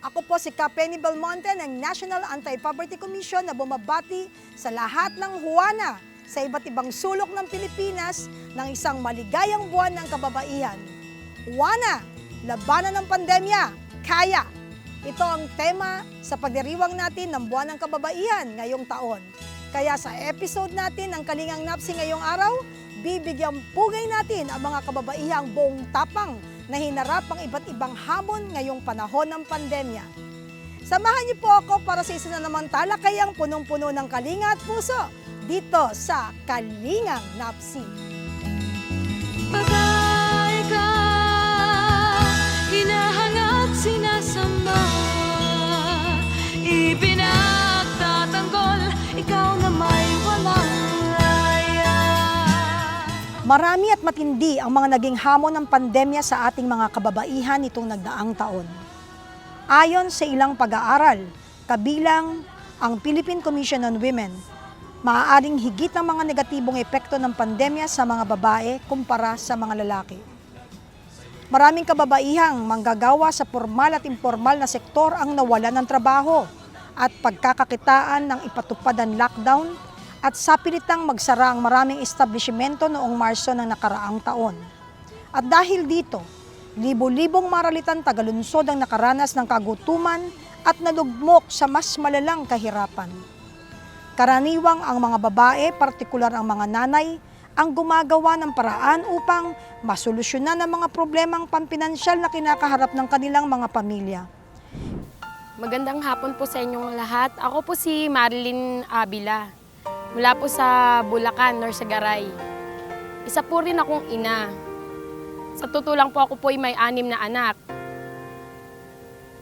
Ako po si Penny Belmonte ng National Anti-Poverty Commission na bumabati sa lahat ng Juana sa iba't ibang sulok ng Pilipinas ng isang maligayang buwan ng kababaihan. Juana, labanan ng pandemya, kaya! Ito ang tema sa pagdiriwang natin ng buwan ng kababaihan ngayong taon. Kaya sa episode natin ng Kalingang NAPC ngayong araw, bibigyang pugay natin ang mga kababaihang buong tapang na hinarap ang iba't ibang hamon ngayong panahon ng pandemya. Samahan niyo po ako para sa isa na namang talakayang punong-puno ng kalinga at puso dito sa Kalingang NAPC. Patay ka, hinahangat, sinasama, ipinagtatanggol, ikaw na may walang laya. Marami at matindi ang mga naging hamon ng pandemya sa ating mga kababaihan nitong nagdaang taon. Ayon sa ilang pag-aaral, kabilang ang Philippine Commission on Women, maaaring higit ang mga negatibong epekto ng pandemya sa mga babae kumpara sa mga lalaki. Maraming kababaihang manggagawa sa formal at informal na sektor ang nawalan ng trabaho at pagkakakitaan ng ipatupad ang lockdown at sapilitang magsara ang maraming establishmento noong Marso ng nakaraang taon. At dahil dito, libo-libong maralitan tagalunsod ang nakaranas ng kagutuman at nalugmok sa mas malalang kahirapan. Karaniwang ang mga babae, partikular ang mga nanay, ang gumagawa ng paraan upang masolusyonan ang mga problemang pampinansyal na kinakaharap ng kanilang mga pamilya. Magandang hapon po sa inyong lahat. Ako po si Marilyn Abila. Mula po sa Bulacan, Norsagaray. Isa po rin akong ina. Sa totoo lang po ako po ay may 6 na anak.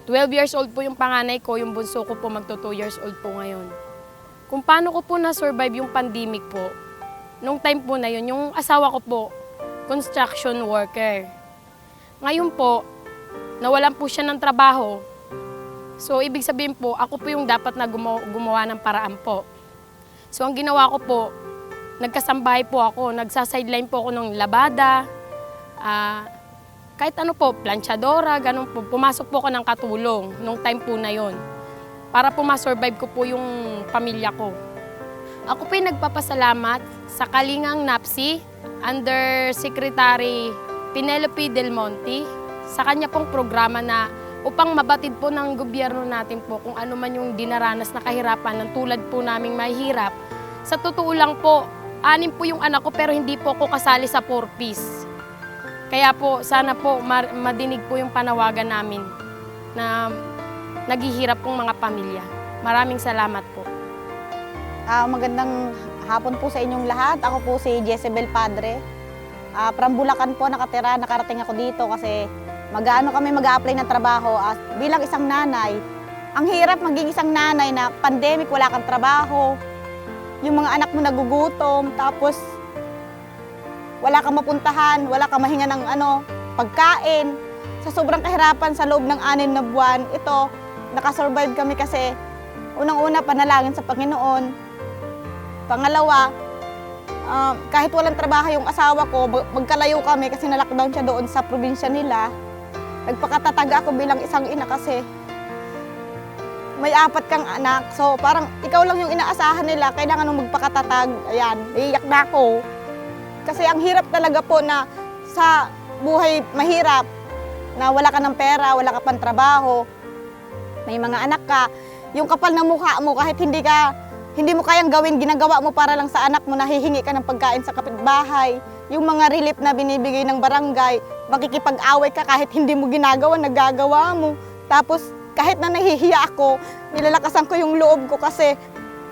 12 years old po yung panganay ko, yung bunso ko po magto 2 years old po ngayon. Kung paano ko po na-survive yung pandemic po, nung time po na yun, yung asawa ko po, construction worker. Ngayon po, nawalan po siya ng trabaho. So, ibig sabihin po, ako po yung dapat na gumawa ng paraan po. So, ang ginawa ko po, nagkasambahay po ako, nagsa-sideline po ako ng labada, kahit ano po, planchadora, ganun po. Pumasok po ako ng katulong nung time po na yon para po ma-survive ko po yung pamilya ko. Ako po yung nagpapasalamat sa Kalingang NAPC under Secretary Penelope Del Monte sa kanya pong programa na upang mabatid po ng gobyerno natin po kung ano man yung dinaranas na kahirapan ng tulad po naming mahirap. Sa totoo lang po, 6 po yung anak ko pero hindi po ako kasali sa 4-piece. Kaya po, sana po madinig po yung panawagan namin na naghihirap pong mga pamilya. Maraming salamat po. Magandang hapon po sa inyong lahat. Ako po si Jezebel Padre. From Bulacan po nakarating ako dito kasi kami mag-a-apply ng trabaho bilang isang nanay. Ang hirap maging isang nanay na pandemic, wala kang trabaho. Yung mga anak mo nagugutom, tapos wala kang mapuntahan, wala kang mahinga ng pagkain. Sa sobrang kahirapan sa loob ng 6 na buwan, ito, nakasurvive kami kasi unang-una panalangin sa Panginoon. Pangalawa, kahit walang trabaho yung asawa ko, magkalayo kami kasi na-lockdown siya doon sa probinsya nila. Nagpakatatag ako bilang isang ina kasi may 4 kang anak. So parang ikaw lang yung inaasahan nila, kailangan nung magpakatatag. Ayan, iiyak na ako. Kasi ang hirap talaga po na sa buhay mahirap, na wala ka ng pera, wala ka pang trabaho, may mga anak ka, yung kapal ng mukha mo kahit hindi mo kayang gawin, ginagawa mo para lang sa anak mo, nahihingi ka ng pagkain sa kapitbahay. Yung mga relief na binibigay ng barangay, makikipag-away ka kahit hindi mo ginagawa, nagagawa mo. Tapos kahit na nahihiya ako, nilalakasan ko yung loob ko kasi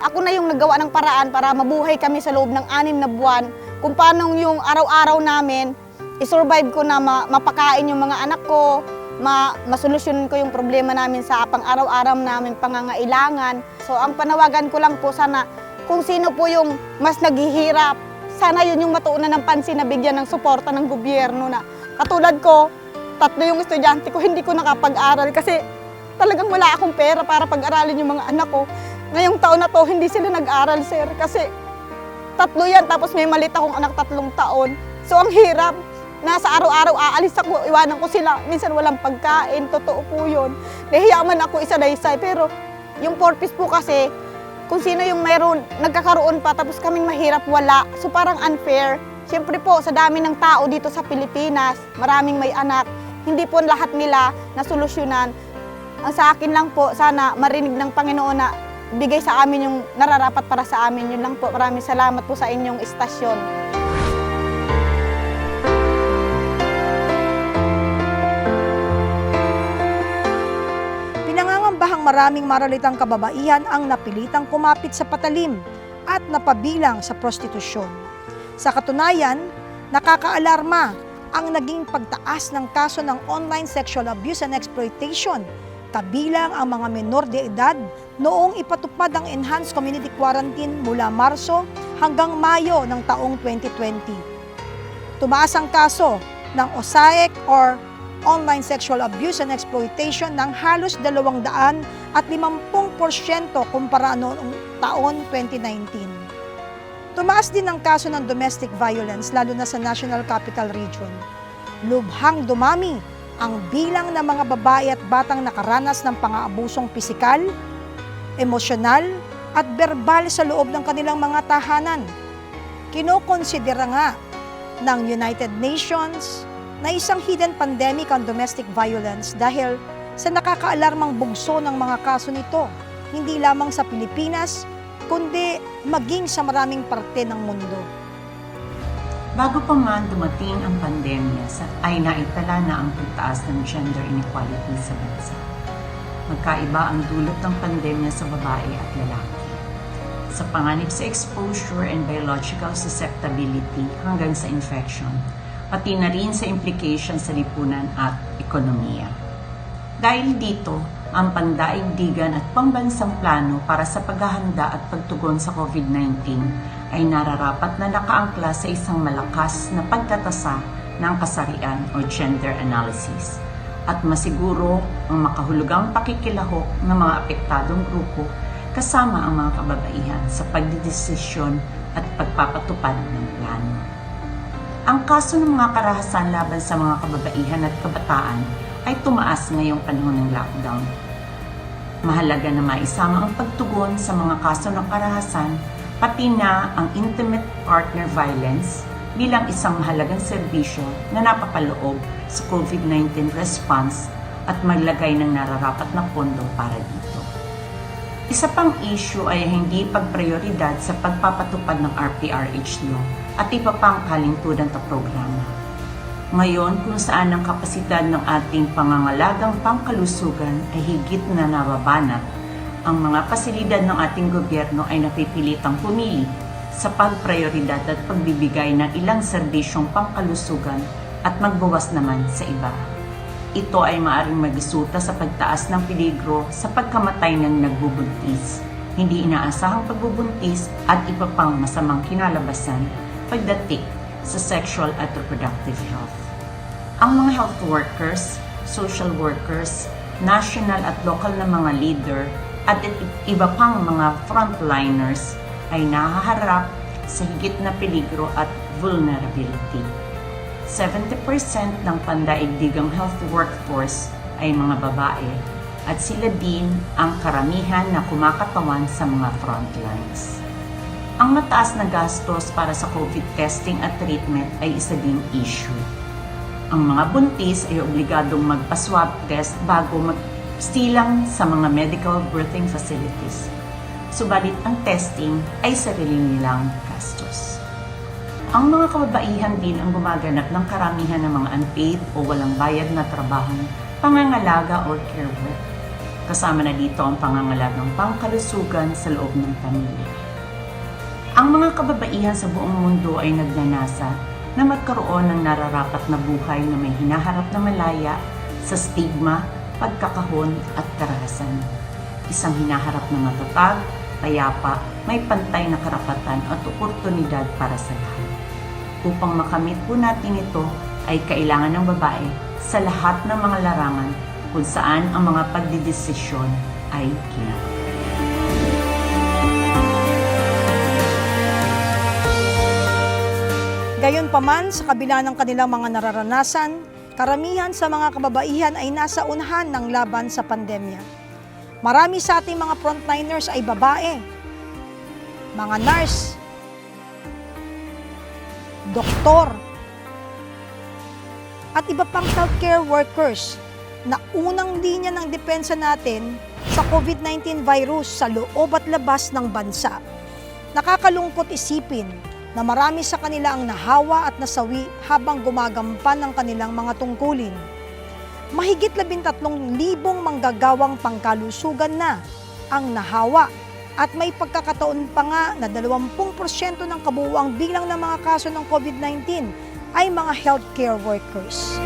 ako na yung naggawa ng paraan para mabuhay kami sa loob ng 6 na buwan. Kung paano yung araw-araw namin, isurvive ko na mapakain yung mga anak ko, masolusyonan ko yung problema namin sa pang-araw-araw namin pangangailangan. So ang panawagan ko lang po sana, kung sino po yung mas naghihirap, sana yun yung matuunan ng pansin na bigyan ng suporta ng gobyerno na katulad ko, 3 yung estudyante ko, hindi ko nakapag-aral kasi talagang wala akong pera para pag-aralin yung mga anak ko. Ngayong taon na to, hindi sila nag-aral, sir, kasi 3 yan, tapos may malit akong anak 3 taon. So ang hirap. nasa araw-araw aalis ako, iwanan ko sila. Minsan walang pagkain, totoo po yun. Nahiya man ako isa-daysay, pero yung purpose po kasi, kung sino yung mayroon, nagkakaroon pa, tapos kaming mahirap wala. So parang unfair. Siyempre po, sa dami ng tao dito sa Pilipinas, maraming may anak, hindi po lahat nila nasolusyonan. Ang sa akin lang po, sana marinig ng Panginoon na bigay sa amin yung nararapat para sa amin. Yun lang po. Maraming salamat po sa inyong istasyon. Pinangangambahang maraming maralitang kababaihan ang napilitang kumapit sa patalim at napabilang sa prostitusyon. Sa katunayan, nakakaalarma ang naging pagtaas ng kaso ng online sexual abuse and exploitation, kabilang ang mga menor de edad noong ipatupad ang enhanced community quarantine mula Marso hanggang Mayo ng taong 2020. Tumaas ang kaso ng OSAEC or online sexual abuse and exploitation ng halos 250% kumpara noong taon 2019. Tumaas din ang kaso ng domestic violence lalo na sa National Capital Region. Lubhang dumami ang bilang ng mga babae at batang nakaranas ng pang-aabusong pisikal, emosyonal at verbal sa loob ng kanilang mga tahanan. Kinokonsidera nga ng United Nations na isang hidden pandemic ang domestic violence dahil sa nakakaalarmang bugso ng mga kaso nito, hindi lamang sa Pilipinas, kundi maging sa maraming parte ng mundo. Bago pa man dumating ang pandemya, ay naitala na ang pagtaas ng gender inequality sa bansa. Magkaiba ang dulot ng pandemya sa babae at lalaki. Sa panganib sa exposure and biological susceptibility hanggang sa infection, pati na rin sa implication sa lipunan at ekonomiya. Dahil dito, ang pandaigdigan at pambansang plano para sa paghahanda at pagtugon sa COVID-19 ay nararapat na nakaangkla sa isang malakas na pagtatasa ng kasarian o gender analysis at masiguro ang makahulugang pakikilahok ng mga apektadong grupo kasama ang mga kababaihan sa pagdidesisyon at pagpapatupad ng plano. Ang kaso ng mga karahasan laban sa mga kababaihan at kabataan ay tumaas ngayong panahon ng lockdown. Mahalaga na maisama ang pagtugon sa mga kaso ng karahasan pati na ang intimate partner violence bilang isang mahalagang serbisyo na napapaloob sa COVID-19 response at maglagay ng nararapat na pondo para dito. Isa pang issue ay hindi pagprioridad sa pagpapatupad ng RPRH law at iba pang kalingtudan na programa. Ngayon, kung saan ang kapasidad ng ating pangangalagang pangkalusugan ay higit na nababanat, ang mga pasilidad ng ating gobyerno ay napipilitang pumili sa pagprioridad at pagbibigay ng ilang serbisyong pangkalusugan at magbawas naman sa iba. Ito ay maaaring magisuta sa pagtaas ng peligro sa pagkamatay ng nagbubuntis, hindi inaasahang pagbubuntis at iba pang masamang kinalabasan pagdating sa sexual at reproductive health. Ang mga health workers, social workers, national at local na mga leader at iba pang mga frontliners ay nahaharap sa higit na peligro at vulnerability. 70% ng pandaigdigang health workforce ay mga babae at sila din ang karamihan na kumakatawan sa mga frontlines. Ang mataas na gastos para sa COVID testing at treatment ay isa ding issue. Ang mga buntis ay obligadong magpa-swab test bago magsilang sa mga medical birthing facilities. Subalit ang testing ay sarili nilang gastos. Ang mga kababaihan din ang gumaganap ng karamihan ng mga unpaid o walang bayad na trabahong pangangalaga or care work. Kasama na dito ang pangangalagang pangkalusugan sa loob ng pamilya. Ang mga kababaihan sa buong mundo ay nagnanasa na magkaroon ng nararapat na buhay na may hinaharap na malaya sa stigma, pagkakahon at karahasan. Isang hinaharap na matatag, payapa, may pantay na karapatan at oportunidad para sa lahat. Upang makamit po natin ito ay kailangan ng babae sa lahat ng mga larangan kung saan ang mga pagdidesisyon ay ginagawa. Gayunpaman, sa kabila ng kanilang mga nararanasan, karamihan sa mga kababaihan ay nasa unahan ng laban sa pandemya. Marami sa ating mga frontliners ay babae, mga nurse, doktor, at iba pang healthcare workers na unang linya ng depensa natin sa COVID-19 virus sa loob at labas ng bansa. Nakakalungkot isipin na marami sa kanila ang nahawa at nasawi habang gumagampan ng kanilang mga tungkulin. Mahigit 13,000 manggagawang pangkalusugan na ang nahawa at may pagkakataon pa nga na 20% ng kabuuang bilang ng mga kaso ng COVID-19 ay mga healthcare workers.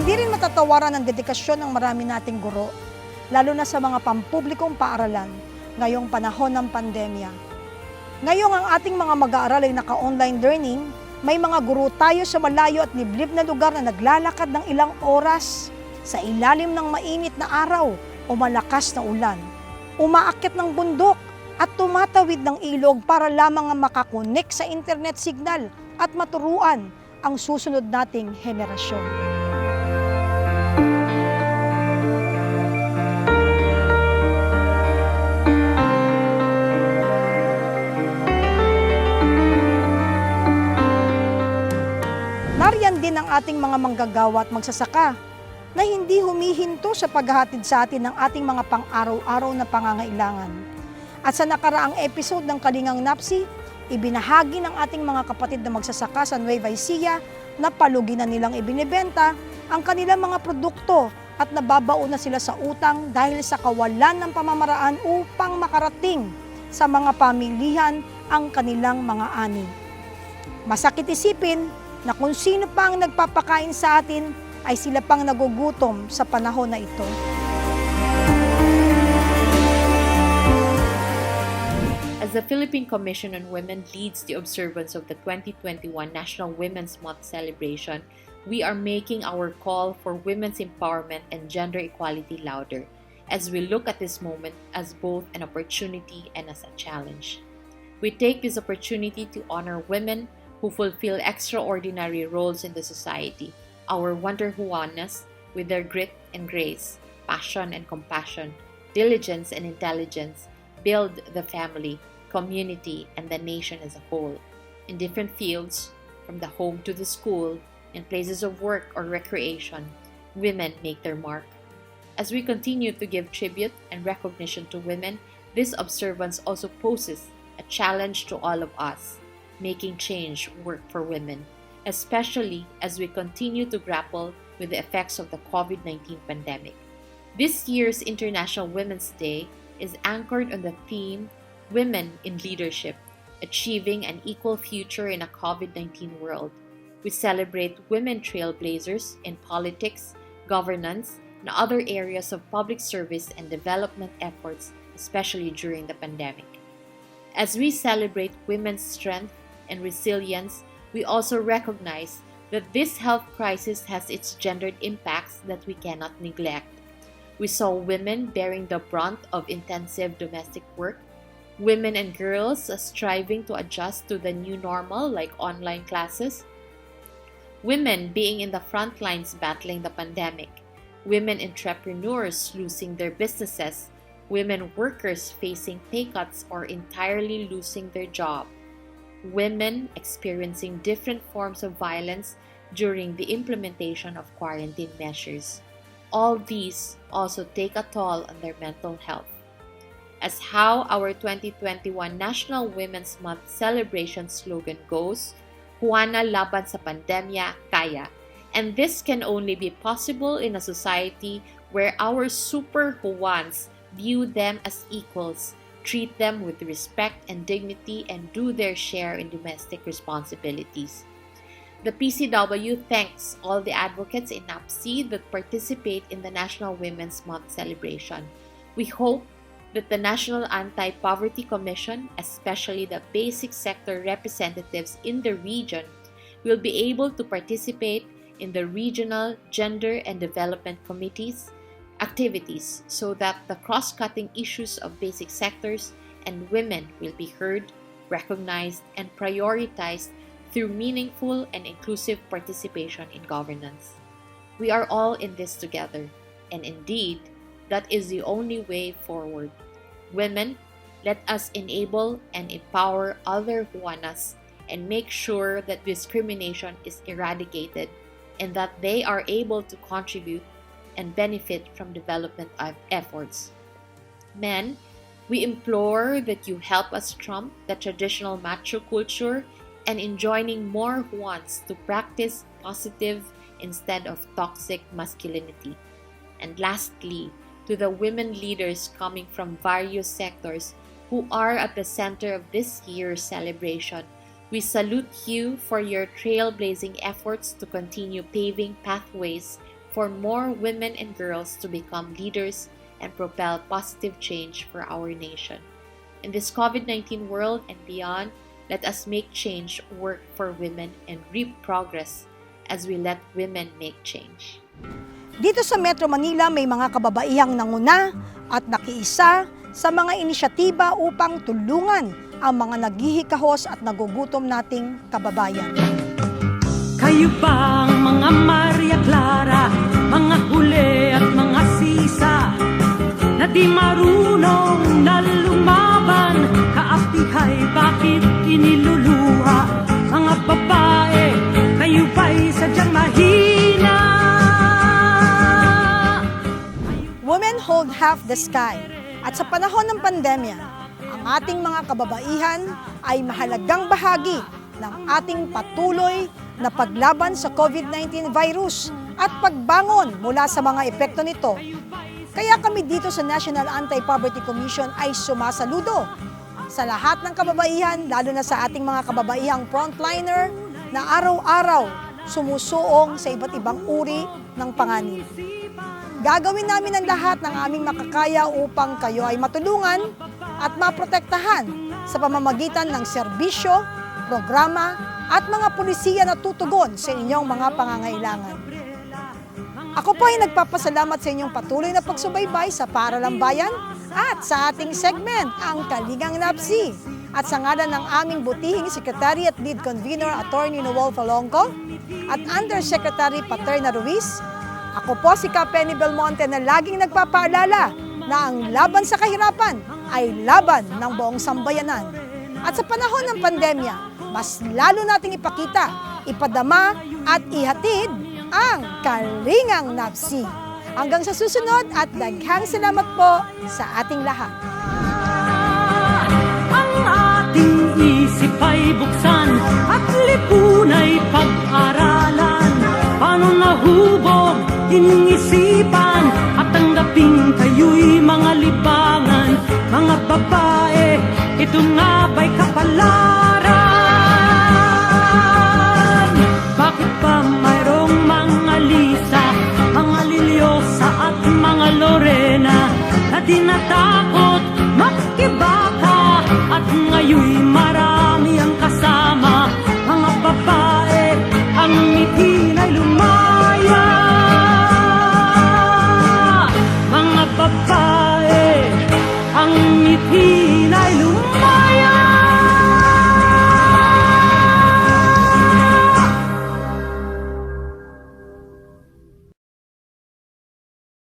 Hindi rin matatawaran ang dedikasyon ng marami nating guro, lalo na sa mga pampublikong paaralan ngayong panahon ng pandemya. Ngayong ang ating mga mag-aaral ay naka-online learning, may mga guro tayo sa malayo at liblib na lugar na naglalakad ng ilang oras sa ilalim ng mainit na araw o malakas na ulan. Umaakyat ng bundok at tumatawid ng ilog para lamang makakonek sa internet signal at maturuan ang susunod nating henerasyon. Nariyan din ang ating mga manggagawa at magsasaka na hindi humihinto sa paghahatid sa atin ng ating mga pang-araw-araw na pangangailangan. At sa nakaraang episode ng Kalingang NAPC, ibinahagi ng ating mga kapatid na magsasaka sa Nueva Ecija na palugi na nilang ibinibenta ang kanilang mga produkto at nababaon na sila sa utang dahil sa kawalan ng pamamaraan upang makarating sa mga pamilihan ang kanilang mga ani. Masakit isipin na kung sino pa ang nagpapakain sa atin ay sila pang nagugutom sa panahon na ito. As the Philippine Commission on Women leads the observance of the 2021 National Women's Month celebration, we are making our call for women's empowerment and gender equality louder as we look at this moment as both an opportunity and as a challenge. We take this opportunity to honor women who fulfill extraordinary roles in the society, our Wonder Juanas with their grit and grace, passion and compassion, diligence and intelligence, build the family, community, and the nation as a whole. In different fields, from the home to the school, in places of work or recreation, women make their mark. As we continue to give tribute and recognition to women, this observance also poses a challenge to all of us, making change work for women, especially as we continue to grapple with the effects of the COVID-19 pandemic. This year's International Women's Day is anchored on the theme Women in Leadership, Achieving an Equal Future in a COVID-19 World. We celebrate women trailblazers in politics, governance, and other areas of public service and development efforts, especially during the pandemic. As we celebrate women's strength and resilience, we also recognize that this health crisis has its gendered impacts that we cannot neglect. We saw women bearing the brunt of intensive domestic work, women and girls striving to adjust to the new normal like online classes, women being in the front lines battling the pandemic, women entrepreneurs losing their businesses, women workers facing pay cuts or entirely losing their job, women experiencing different forms of violence during the implementation of quarantine measures. All these also take a toll on their mental health. As how our 2021 National Women's Month celebration slogan goes, Juana Laban sa Pandemya, Kaya. And this can only be possible in a society where our super Juans view them as equals, treat them with respect and dignity, and do their share in domestic responsibilities. The PCW thanks all the advocates in NAPC that participate in the National Women's Month celebration. We hope that the National Anti-Poverty Commission, especially the basic sector representatives in the region, will be able to participate in the regional gender and development committees, activities so that the cross-cutting issues of basic sectors and women will be heard, recognized, and prioritized through meaningful and inclusive participation in governance. We are all in this together, and indeed, that is the only way forward. Women, let us enable and empower other Juanas and make sure that discrimination is eradicated and that they are able to contribute and benefit from development efforts. Men, we implore that you help us trump the traditional macho culture and in joining more Juans to practice positive instead of toxic masculinity. And lastly, to the women leaders coming from various sectors who are at the center of this year's celebration, we salute you for your trailblazing efforts to continue paving pathways for more women and girls to become leaders and propel positive change for our nation. In this COVID-19 world and beyond, let us make change work for women and reap progress as we let women make change. Dito sa Metro Manila, may mga kababaihang nanguna at nakiisa sa mga inisyatiba upang tulungan ang mga naghihikahos at nagugutom nating kababayan. Kayo ba ang mga Maria Clara, mga huli at mga sisa, na di marunong na lumaban, kaapihay bakit iniluluha? Mga babae, kayo ba'y sadyang mahina? Women hold half the sky. At sa panahon ng pandemya, ang ating mga kababaihan ay mahalagang bahagi ng ating patuloy na paglaban sa COVID-19 virus at pagbangon mula sa mga epekto nito. Kaya kami dito sa National Anti-Poverty Commission ay sumasaludo sa lahat ng kababaihan, lalo na sa ating mga kababaihang frontliner na araw-araw sumusuong sa iba't ibang uri ng panganib. Gagawin namin ang lahat ng aming makakaya upang kayo ay matulungan at maprotektahan sa pamamagitan ng serbisyo, programa at mga pulisiya na tutugon sa inyong mga pangangailangan. Ako po ay nagpapasalamat sa inyong patuloy na pagsubaybay sa Paaralang Bayan at sa ating segment, ang Kalingang NAPC. At sa ngalan ng aming butihing Secretary at Lead Convener Attorney Noel Falongco at Undersecretary Paterna Ruiz, ako po si Ka Penny Belmonte na laging nagpapaalala na ang laban sa kahirapan ay laban ng buong sambayanan. At sa panahon ng pandemya, mas lalo nating ipakita, ipadama at ihatid ang Kalingang NAPC. Hanggang sa susunod at daghang salamat po sa ating lahat. Ang ating isip ay buksan at lipunay pag-aralan. Paano nahubog inyong isipan at tanggapin kayo'y mga libangan. Mga babae, ito nga ba'y kapalaran? Bakit ba mayroong mga Lisa, mga Lilyosa at mga Lorena na di natakot